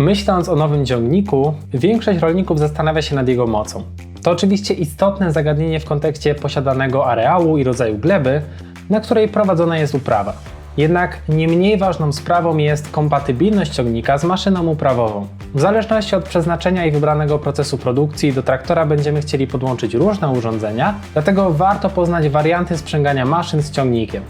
Myśląc o nowym ciągniku, większość rolników zastanawia się nad jego mocą. To oczywiście istotne zagadnienie w kontekście posiadanego areału i rodzaju gleby, na której prowadzona jest uprawa. Jednak nie mniej ważną sprawą jest kompatybilność ciągnika z maszyną uprawową. W zależności od przeznaczenia i wybranego procesu produkcji do traktora będziemy chcieli podłączyć różne urządzenia, dlatego warto poznać warianty sprzęgania maszyn z ciągnikiem.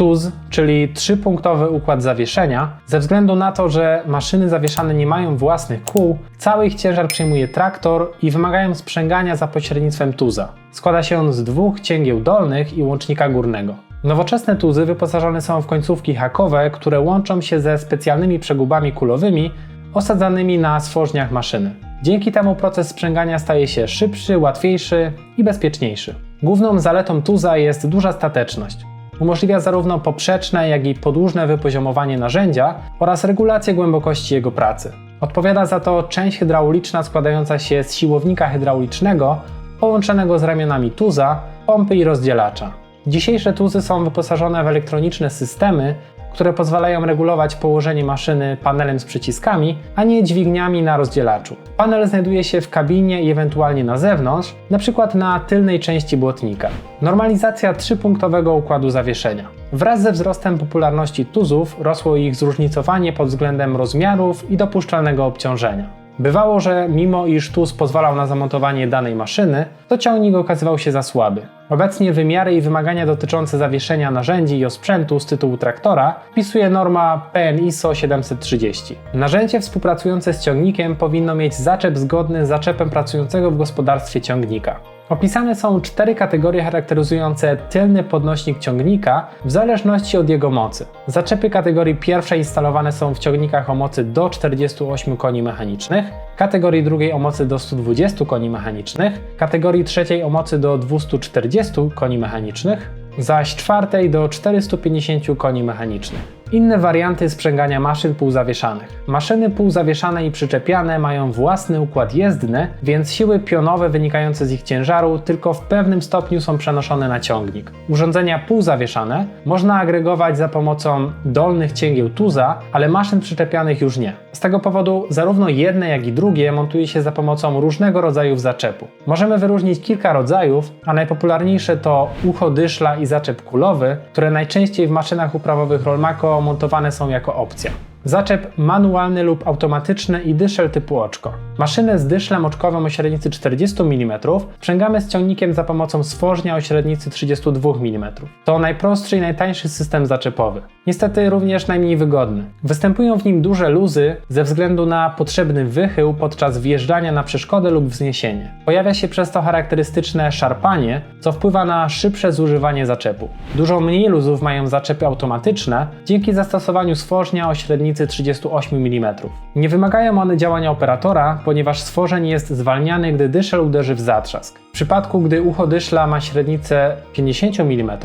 TUZ, czyli trzypunktowy układ zawieszenia, ze względu na to, że maszyny zawieszane nie mają własnych kół, cały ich ciężar przejmuje traktor i wymagają sprzęgania za pośrednictwem tuza. Składa się on z dwóch cięgieł dolnych i łącznika górnego. Nowoczesne tuzy wyposażone są w końcówki hakowe, które łączą się ze specjalnymi przegubami kulowymi osadzanymi na stworzniach maszyny. Dzięki temu proces sprzęgania staje się szybszy, łatwiejszy i bezpieczniejszy. Główną zaletą tuza jest duża stateczność. Umożliwia zarówno poprzeczne, jak i podłużne wypoziomowanie narzędzia oraz regulację głębokości jego pracy. Odpowiada za to część hydrauliczna składająca się z siłownika hydraulicznego połączonego z ramionami tuza, pompy i rozdzielacza. Dzisiejsze tuzy są wyposażone w elektroniczne systemy, które pozwalają regulować położenie maszyny panelem z przyciskami, a nie dźwigniami na rozdzielaczu. Panel znajduje się w kabinie i ewentualnie na zewnątrz, np. na tylnej części błotnika. Normalizacja trzypunktowego układu zawieszenia. Wraz ze wzrostem popularności tuzów rosło ich zróżnicowanie pod względem rozmiarów i dopuszczalnego obciążenia. Bywało, że mimo iż tuz pozwalał na zamontowanie danej maszyny, to ciągnik okazywał się za słaby. Obecnie wymiary i wymagania dotyczące zawieszenia narzędzi i osprzętu z tytułu traktora wpisuje norma PN ISO 730. Narzędzie współpracujące z ciągnikiem powinno mieć zaczep zgodny z zaczepem pracującego w gospodarstwie ciągnika. Opisane są 4 kategorie charakteryzujące tylny podnośnik ciągnika w zależności od jego mocy. Zaczepy kategorii pierwszej instalowane są w ciągnikach o mocy do 48 koni mechanicznych, kategorii drugiej o mocy do 120 koni mechanicznych, kategorii trzeciej o mocy do 240 koni mechanicznych, zaś czwartej do 450 koni mechanicznych. Inne warianty sprzęgania maszyn półzawieszanych. Maszyny półzawieszane i przyczepiane mają własny układ jezdny, więc siły pionowe wynikające z ich ciężaru tylko w pewnym stopniu są przenoszone na ciągnik. Urządzenia półzawieszane można agregować za pomocą dolnych cięgieł tuza, ale maszyn przyczepianych już nie. Z tego powodu zarówno jedne, jak i drugie montuje się za pomocą różnego rodzaju zaczepu. Możemy wyróżnić kilka rodzajów, a najpopularniejsze to ucho dyszla i zaczep kulowy, które najczęściej w maszynach uprawowych Rolmako montowane są jako opcja. Zaczep manualny lub automatyczny i dyszel typu oczko. Maszynę z dyszlem oczkowym o średnicy 40 mm sprzęgamy z ciągnikiem za pomocą stworznia o średnicy 32 mm. To najprostszy i najtańszy system zaczepowy. Niestety również najmniej wygodny. Występują w nim duże luzy ze względu na potrzebny wychył podczas wjeżdżania na przeszkodę lub wzniesienie. Pojawia się przez to charakterystyczne szarpanie, co wpływa na szybsze zużywanie zaczepu. Dużo mniej luzów mają zaczepy automatyczne dzięki zastosowaniu stworznia o średnicy 38 mm. Nie wymagają one działania operatora, ponieważ stworzeń jest zwalniany, gdy dyszel uderzy w zatrzask. W przypadku, gdy ucho dyszla ma średnicę 50 mm,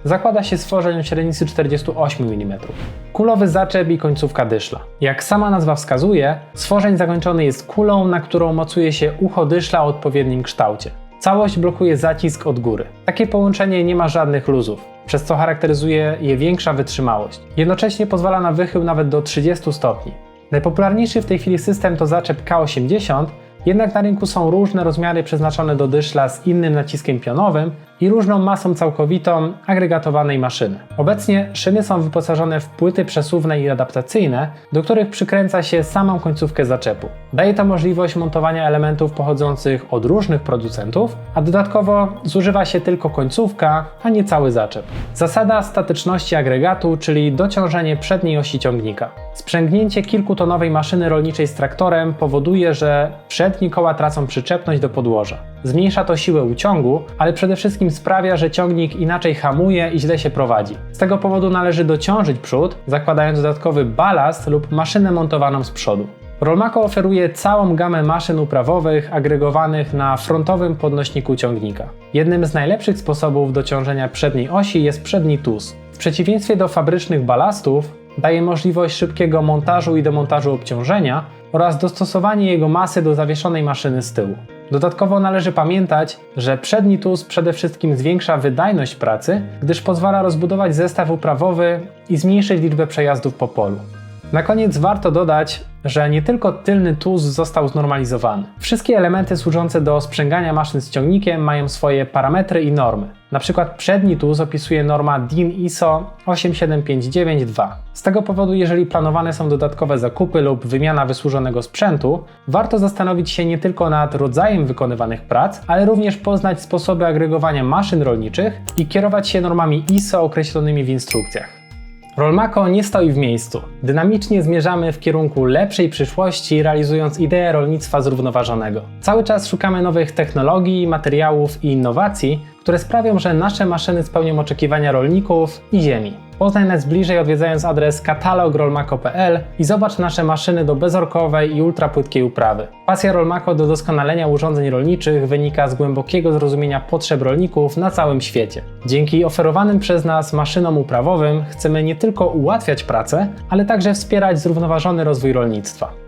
zakłada się stworzeń o średnicy 48 mm. Kulowy zaczep i końcówka dyszla. Jak sama nazwa wskazuje, stworzeń zakończony jest kulą, na którą mocuje się ucho dyszla o odpowiednim kształcie. Całość blokuje zacisk od góry. Takie połączenie nie ma żadnych luzów, przez co charakteryzuje je większa wytrzymałość. Jednocześnie pozwala na wychył nawet do 30 stopni. Najpopularniejszy w tej chwili system to zaczep K80, jednak na rynku są różne rozmiary przeznaczone do dyszla z innym naciskiem pionowym i różną masą całkowitą agregatowanej maszyny. Obecnie szyny są wyposażone w płyty przesuwne i adaptacyjne, do których przykręca się samą końcówkę zaczepu. Daje to możliwość montowania elementów pochodzących od różnych producentów, a dodatkowo zużywa się tylko końcówka, a nie cały zaczep. Zasada statyczności agregatu, czyli dociążenie przedniej osi ciągnika. Sprzęgnięcie kilkutonowej maszyny rolniczej z traktorem powoduje, że przednie koła tracą przyczepność do podłoża. Zmniejsza to siłę uciągu, ale przede wszystkim sprawia, że ciągnik inaczej hamuje i źle się prowadzi. Z tego powodu należy dociążyć przód, zakładając dodatkowy balast lub maszynę montowaną z przodu. Rolmako oferuje całą gamę maszyn uprawowych agregowanych na frontowym podnośniku ciągnika. Jednym z najlepszych sposobów dociążenia przedniej osi jest przedni tuz. W przeciwieństwie do fabrycznych balastów daje możliwość szybkiego montażu i demontażu obciążenia oraz dostosowanie jego masy do zawieszonej maszyny z tyłu. Dodatkowo należy pamiętać, że przedni TUZ przede wszystkim zwiększa wydajność pracy, gdyż pozwala rozbudować zestaw uprawowy i zmniejszyć liczbę przejazdów po polu. Na koniec warto dodać, że nie tylko tylny TUZ został znormalizowany. Wszystkie elementy służące do sprzęgania maszyn z ciągnikiem mają swoje parametry i normy. Na przykład przedni TUZ opisuje norma DIN ISO 87592. Z tego powodu, jeżeli planowane są dodatkowe zakupy lub wymiana wysłużonego sprzętu, warto zastanowić się nie tylko nad rodzajem wykonywanych prac, ale również poznać sposoby agregowania maszyn rolniczych i kierować się normami ISO określonymi w instrukcjach. Rolmako nie stoi w miejscu. Dynamicznie zmierzamy w kierunku lepszej przyszłości, realizując ideę rolnictwa zrównoważonego. Cały czas szukamy nowych technologii, materiałów i innowacji, które sprawią, że nasze maszyny spełnią oczekiwania rolników i ziemi. Poznaj nas bliżej, odwiedzając adres katalog.rolmako.pl i zobacz nasze maszyny do bezorkowej i ultrapłytkiej uprawy. Pasja Rolmako do doskonalenia urządzeń rolniczych wynika z głębokiego zrozumienia potrzeb rolników na całym świecie. Dzięki oferowanym przez nas maszynom uprawowym chcemy nie tylko ułatwiać pracę, ale także wspierać zrównoważony rozwój rolnictwa.